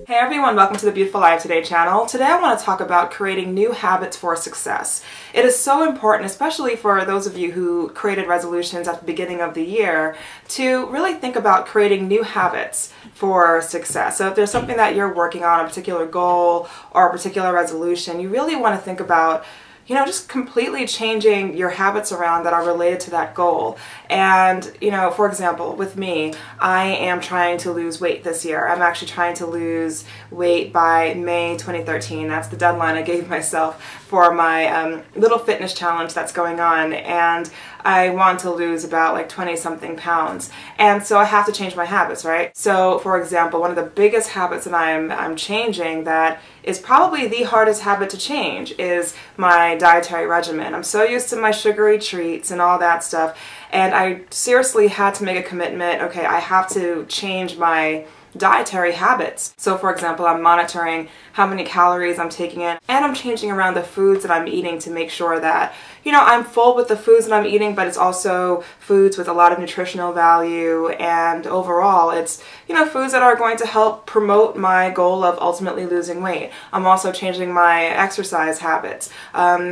Hey everyone, welcome to the Beautiful Life Today channel. Today I want to talk about creating new habits for success. It is so important, especially for those of you who created resolutions at the beginning of the year, to really think about creating new habits for success. So if there's something that you're working on, a particular goal or a particular resolution, you really want to think about just completely changing your habits around that are related to that goal. And, for example, with me, I am trying to lose weight this year. I'm actually trying to lose weight by May 2013. That's the deadline I gave myself for my little fitness challenge that's going on. And I want to lose about like 20 something pounds. And so I have to change my habits, right? So for example, one of the biggest habits that I'm changing that is probably the hardest habit to change is my dietary regimen. I'm so used to my sugary treats and all that stuff. And I seriously had to make a commitment. Okay, I have to change my dietary habits. So for example, I'm monitoring how many calories I'm taking in, and I'm changing around the foods that I'm eating to make sure that, I'm full with the foods that I'm eating, but it's also foods with a lot of nutritional value, and overall it's, foods that are going to help promote my goal of ultimately losing weight. I'm also changing my exercise habits.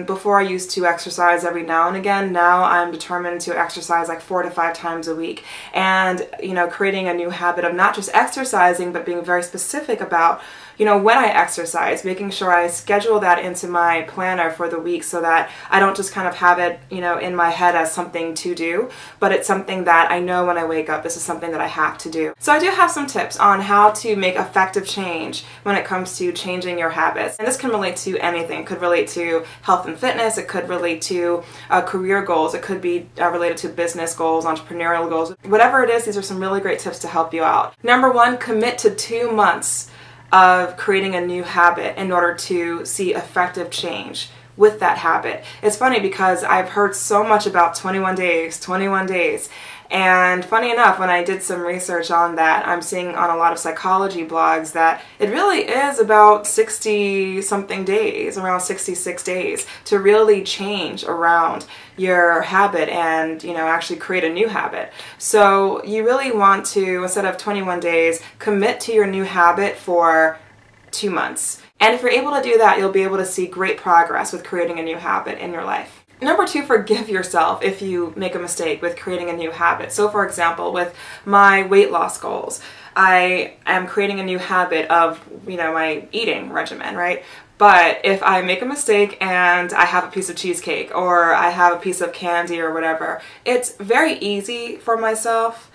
Before I used to exercise every now and again. Now I'm determined to exercise like 4 to 5 times a week, and, creating a new habit of not just exercising, but being very specific about when I exercise, making sure I schedule that into my planner for the week so that I don't just kind of have it, in my head as something to do, but it's something that I know when I wake up, this is something that I have to do. So I do have some tips on how to make effective change when it comes to changing your habits. And this can relate to anything. It could relate to health and fitness. It could relate to career goals. It could be related to business goals, entrepreneurial goals. Whatever it is, these are some really great tips to help you out. Number 1, commit to 2 months of creating a new habit in order to see effective change with that habit. It's funny because I've heard so much about 21 days. And funny enough, when I did some research on that, I'm seeing on a lot of psychology blogs that it really is about 60 something days, around 66 days, to really change around your habit and, actually create a new habit. So you really want to, instead of 21 days, commit to your new habit for 2 months. And if you're able to do that, you'll be able to see great progress with creating a new habit in your life. Number 2, forgive yourself if you make a mistake with creating a new habit. So for example, with my weight loss goals, I am creating a new habit of, my eating regimen, right? But if I make a mistake and I have a piece of cheesecake or I have a piece of candy or whatever, it's very easy for myself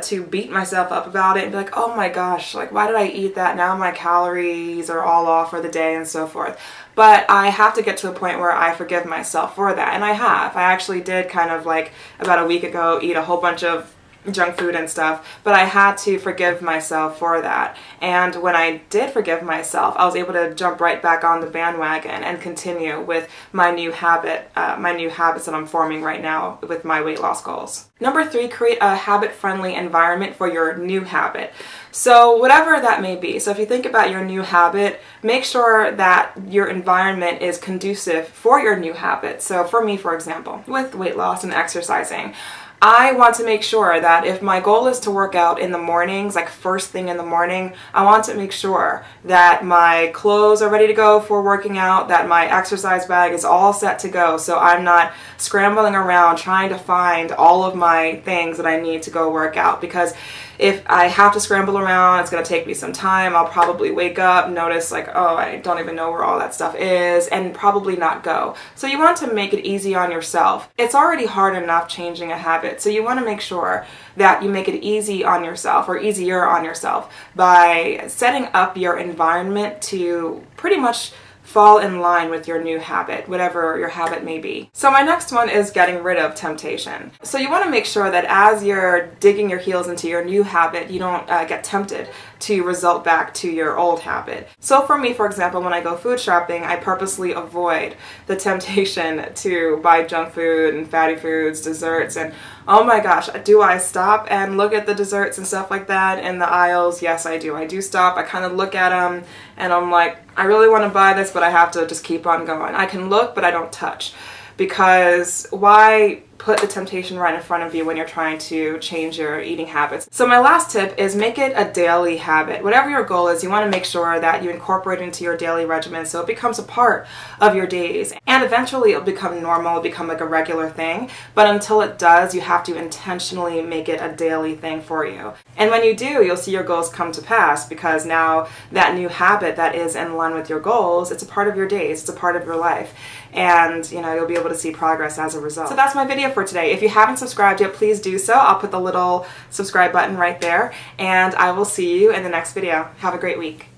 to beat myself up about it and be like, oh my gosh, like why did I eat that? Now my calories are all off for the day and so forth. But I have to get to a point where I forgive myself for that. And I have. I actually did kind of like about a week ago eat a whole bunch of junk food and stuff, but I had to forgive myself for that. And when I did forgive myself, I was able to jump right back on the bandwagon and continue with my new habits that I'm forming right now with my weight loss goals. Number 3, create a habit-friendly environment for your new habit. So whatever that may be. So if you think about your new habit, make sure that your environment is conducive for your new habit. So for me, for example, with weight loss and exercising, I want to make sure that if my goal is to work out in the mornings, like first thing in the morning, I want to make sure that my clothes are ready to go for working out, that my exercise bag is all set to go, so I'm not scrambling around trying to find all of my things that I need to go work out. Because if I have to scramble around, it's going to take me some time. I'll probably wake up, notice like, oh, I don't even know where all that stuff is, and probably not go. So you want to make it easy on yourself. It's already hard enough changing a habit, so you want to make sure that you make it easy on yourself, or easier on yourself, by setting up your environment to pretty much fall in line with your new habit, whatever your habit may be. So my next one is getting rid of temptation. So you want to make sure that as you're digging your heels into your new habit, you don't get tempted to result back to your old habit. So for me, for example, when I go food shopping, I purposely avoid the temptation to buy junk food and fatty foods, desserts, and oh my gosh, do I stop and look at the desserts and stuff like that in the aisles? Yes, I do. I do stop. I kind of look at them and I'm like, I really want to buy this, but I have to just keep on going. I can look, but I don't touch. Because why put the temptation right in front of you when you're trying to change your eating habits. So my last tip is make it a daily habit. Whatever your goal is, you want to make sure that you incorporate it into your daily regimen so it becomes a part of your days. And eventually it'll become normal, it'll become like a regular thing. But until it does, you have to intentionally make it a daily thing for you. And when you do, you'll see your goals come to pass, because now that new habit that is in line with your goals, it's a part of your days, it's a part of your life. And you'll be able to see progress as a result. So that's my video for today. If you haven't subscribed yet, please do so. I'll put the little subscribe button right there, and I will see you in the next video. Have a great week.